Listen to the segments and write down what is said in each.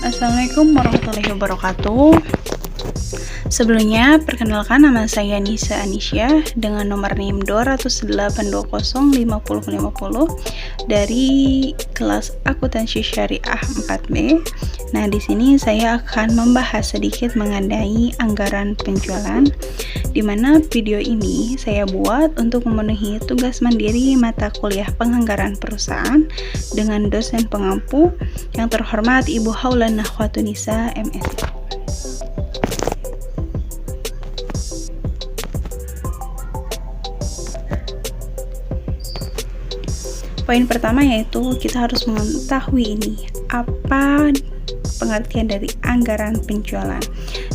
Assalamualaikum warahmatullahi wabarakatuh. Sebelumnya, perkenalkan nama saya Nisa Anisya dengan nomor NIM 208205050 dari kelas Akuntansi Syariah 4B. Nah, di sini saya akan membahas sedikit mengenai anggaran penjualan, di mana video ini saya buat untuk memenuhi tugas mandiri mata kuliah penganggaran perusahaan dengan dosen pengampu yang terhormat Ibu Haulana Khwatunisa MSI. Poin pertama yaitu kita harus mengetahui ini apa pengertian dari anggaran penjualan.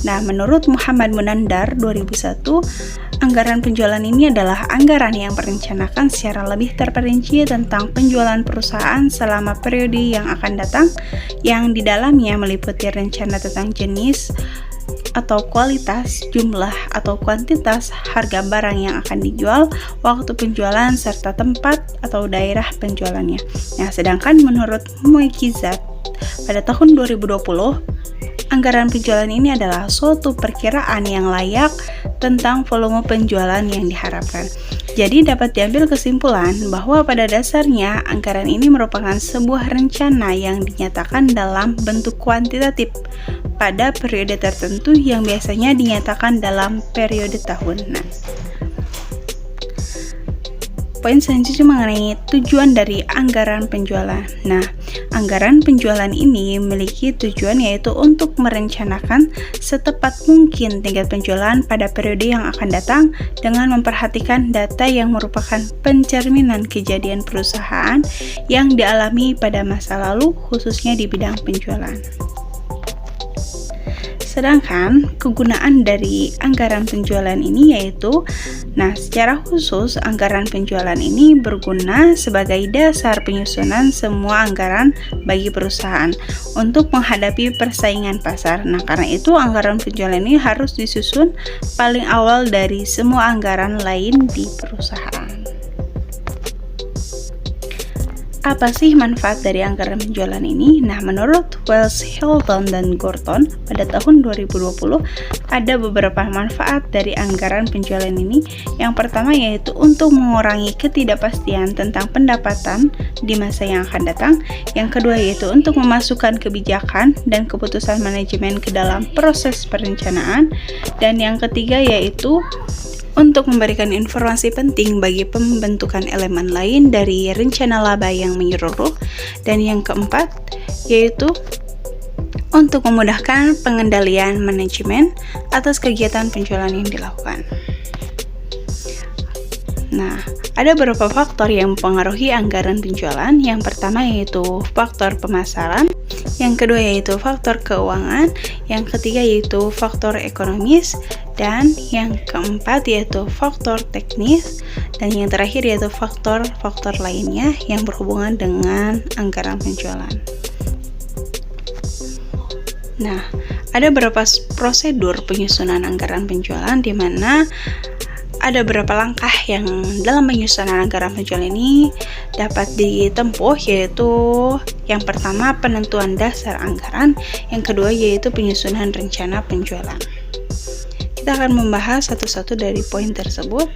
Nah, menurut Muhammad Munandar 2001, anggaran penjualan ini adalah anggaran yang merencanakan secara lebih terperinci tentang penjualan perusahaan selama periode yang akan datang, yang di dalamnya meliputi rencana tentang jenis atau kualitas, jumlah atau kuantitas, harga barang yang akan dijual, waktu penjualan, serta tempat atau daerah penjualannya. Nah, sedangkan menurut Muekizat pada tahun 2020, anggaran penjualan ini adalah suatu perkiraan yang layak tentang volume penjualan yang diharapkan. Jadi dapat diambil kesimpulan bahwa pada dasarnya anggaran ini merupakan sebuah rencana yang dinyatakan dalam bentuk kuantitatif pada periode tertentu yang biasanya dinyatakan dalam periode tahunan. Poin selanjutnya mengenai tujuan dari anggaran penjualan. Nah, anggaran penjualan ini memiliki tujuan yaitu untuk merencanakan setepat mungkin tingkat penjualan pada periode yang akan datang dengan memperhatikan data yang merupakan pencerminan kejadian perusahaan yang dialami pada masa lalu, khususnya di bidang penjualan. Sedangkan kegunaan dari anggaran penjualan ini yaitu, secara khusus anggaran penjualan ini berguna sebagai dasar penyusunan semua anggaran bagi perusahaan untuk menghadapi persaingan pasar. Nah, karena itu anggaran penjualan ini harus disusun paling awal dari semua anggaran lain di perusahaan. Apa sih manfaat dari anggaran penjualan ini? Nah, menurut Wells, Hilton, dan Gorton pada tahun 2020 ada beberapa manfaat dari anggaran penjualan ini. Yang pertama yaitu untuk mengurangi ketidakpastian tentang pendapatan di masa yang akan datang. Yang kedua yaitu untuk memasukkan kebijakan dan keputusan manajemen ke dalam proses perencanaan. Dan yang ketiga yaitu untuk memberikan informasi penting bagi pembentukan elemen lain dari rencana laba yang menyeluruh. Dan yang keempat yaitu untuk memudahkan pengendalian manajemen atas kegiatan penjualan yang dilakukan. Nah, ada beberapa faktor yang mempengaruhi anggaran penjualan. Yang pertama yaitu faktor pemasaran, yang kedua yaitu faktor keuangan, yang ketiga yaitu faktor ekonomis, dan yang keempat yaitu faktor teknis, dan yang terakhir yaitu faktor-faktor lainnya yang berhubungan dengan anggaran penjualan. Nah, ada beberapa prosedur penyusunan anggaran penjualan di mana ada beberapa langkah yang dalam penyusunan anggaran penjualan ini dapat ditempuh, yaitu yang pertama penentuan dasar anggaran, yang kedua yaitu penyusunan rencana penjualan. Kita akan membahas satu-satu dari poin tersebut.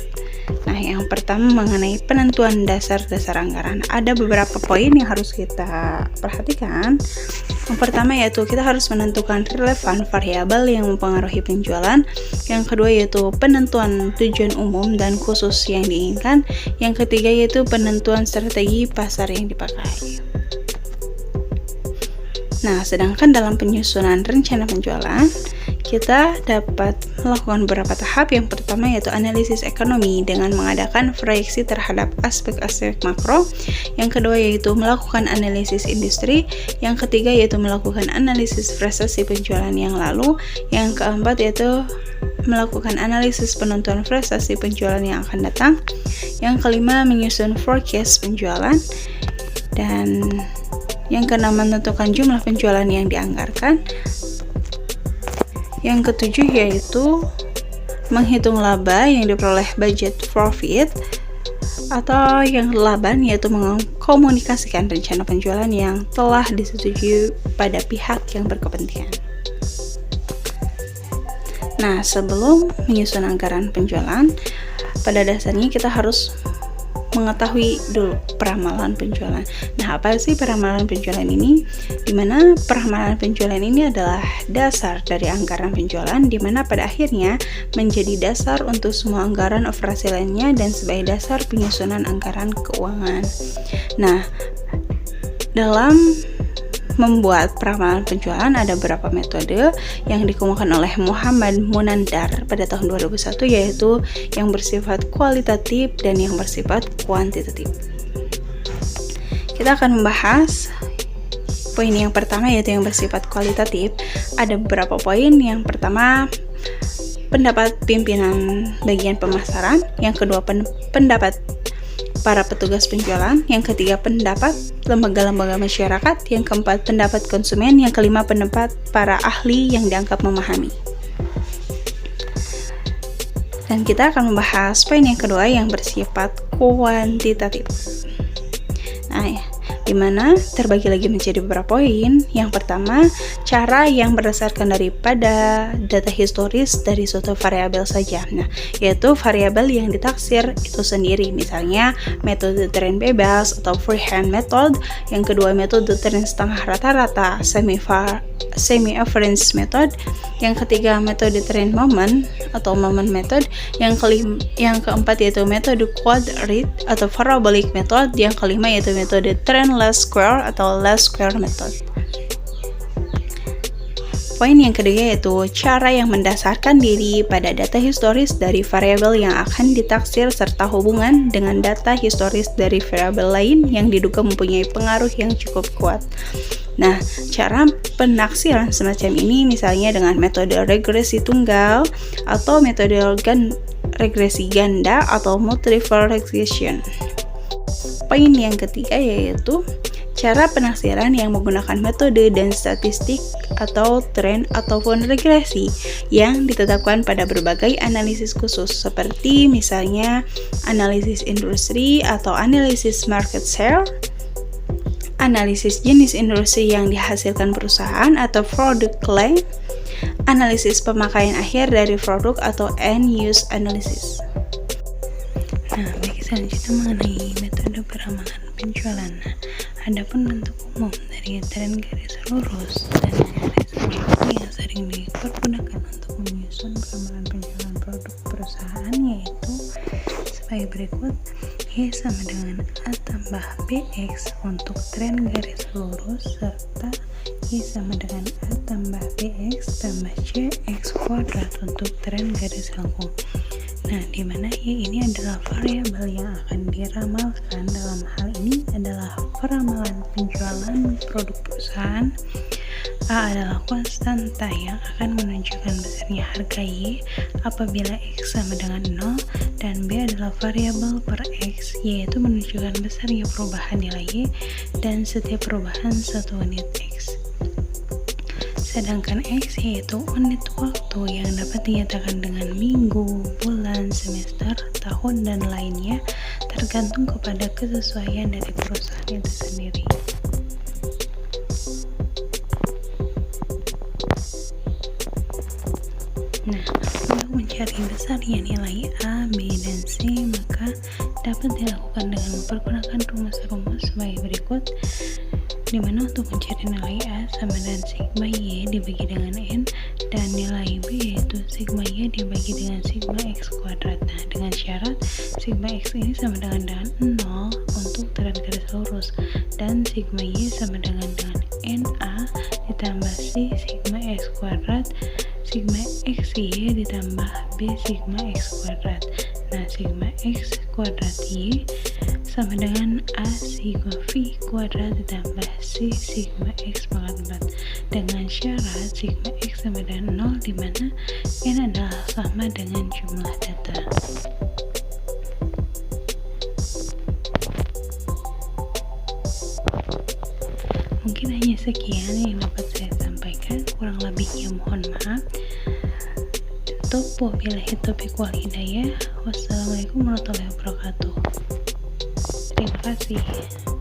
Nah, yang pertama mengenai penentuan dasar-dasar anggaran. Ada beberapa poin yang harus kita perhatikan. Yang pertama yaitu kita harus menentukan relevan variabel yang mempengaruhi penjualan. Yang kedua yaitu penentuan tujuan umum dan khusus yang diinginkan. Yang ketiga yaitu penentuan strategi pasar yang dipakai. Nah, sedangkan dalam penyusunan rencana penjualan, kita dapat melakukan beberapa tahap. Yang pertama yaitu analisis ekonomi dengan mengadakan proyeksi terhadap aspek-aspek makro. Yang kedua yaitu melakukan analisis industri. Yang ketiga yaitu melakukan analisis prestasi penjualan yang lalu. Yang keempat yaitu melakukan analisis penentuan prestasi penjualan yang akan datang. Yang kelima menyusun forecast penjualan. Dan yang keenam menentukan jumlah penjualan yang dianggarkan. Yang ketujuh yaitu menghitung laba yang diperoleh budget profit. atau yang ke-8 yaitu mengkomunikasikan rencana penjualan yang telah disetujui pada pihak yang berkepentingan. Nah, sebelum menyusun anggaran penjualan, pada dasarnya kita harus mengetahui dulu peramalan penjualan. Nah, apa sih peramalan penjualan ini? Dimana peramalan penjualan ini adalah dasar dari anggaran penjualan, dimana pada akhirnya menjadi dasar untuk semua anggaran operasi lainnya dan sebagai dasar penyusunan anggaran keuangan. Nah, dalam membuat peramalan penjualan ada beberapa metode yang dikemukakan oleh Muhammad Munandar pada tahun 2001, yaitu yang bersifat kualitatif dan yang bersifat kuantitatif. Kita akan membahas poin yang pertama, yaitu yang bersifat kualitatif. Ada beberapa poin. Yang pertama, pendapat pimpinan bagian pemasaran. Yang kedua, pendapat para petugas penjualan. Yang ketiga, pendapat lembaga-lembaga masyarakat. Yang keempat, pendapat konsumen. Yang kelima, pendapat para ahli yang dianggap memahami. Dan kita akan membahas poin yang kedua yang bersifat kuantitatif. Nah, dimana terbagi lagi menjadi beberapa poin. Yang pertama, cara yang berdasarkan daripada data historis dari suatu variabel saja. Nah, yaitu variabel yang ditaksir itu sendiri. Misalnya metode tren bebas atau freehand method. Yang kedua, metode tren setengah rata-rata semi-average method. Yang ketiga, metode tren moment atau moment method. Yang keempat yaitu metode quadrate atau parabolic method. Yang kelima yaitu metode trend least square atau least square method. Poin yang ketiga yaitu cara yang mendasarkan diri pada data historis dari variabel yang akan ditaksir serta hubungan dengan data historis dari variabel lain yang diduga mempunyai pengaruh yang cukup kuat. Nah, cara penaksiran semacam ini misalnya dengan metode regresi tunggal atau metode regresi ganda atau multiple regression. Poin yang ketiga yaitu cara penaksiran yang menggunakan metode dan statistik atau tren ataupun regresi yang ditetapkan pada berbagai analisis khusus seperti misalnya analisis industri atau analisis market share, analisis jenis industri yang dihasilkan perusahaan atau product claim, analisis pemakaian akhir dari produk atau end use analysis. Nah, baik, selanjutnya mengenai metode peramalan penjualan. Nah, adapun bentuk umum dari tren garis lurus dan garis lurus yang sering dipergunakan untuk menyusun peramalan penjualan produk perusahaan yaitu sebagai berikut. Y sama dengan A tambah BX untuk tren garis lurus serta Y sama dengan A tambah BX tambah CX kuadrat untuk tren garis lengkung. Nah, di mana Y ini adalah variabel yang akan diramalkan. Dalam hal ini adalah peramalan penjualan produk perusahaan. A adalah konstanta yang akan menunjukkan besarnya harga Y apabila X sama dengan 0, dan B adalah variabel per X, yaitu menunjukkan besarnya perubahan nilai Y dan setiap perubahan 1 unit X. Sedangkan X yaitu unit waktu yang dapat dinyatakan dengan minggu, bulan, semester, tahun, dan lainnya tergantung kepada kesesuaian dari perusahaan itu sendiri. Nah, untuk mencari besarnya nilai A, B, dan C, maka dapat dilakukan dengan mempergunakan rumus-rumus sebagai berikut, dimana untuk mencari nilai A sama dengan sigma Y dibagi dengan N, dan nilai B yaitu sigma Y dibagi dengan sigma X kuadrat. Nah, dengan syarat sigma X ini sama dengan 0 untuk tren garis lurus, dan sigma Y sama dengan NA ditambah C sigma X kuadrat sigma XY ditambah B sigma X kuadrat. Nah, sigma X kuadrat Y sama dengan A sigma V kuadrat ditambah C sigma X pangkat 4 dengan syarat sigma X sama dengan 0 dimana N adalah sama dengan jumlah data. Mungkin hanya sekian yang dapat saya sampaikan, kurang lebihnya mohon maaf. Wabillahi taufiq wal hidayah. Wassalamualaikum warahmatullahi wabarakatuh. Terima kasih.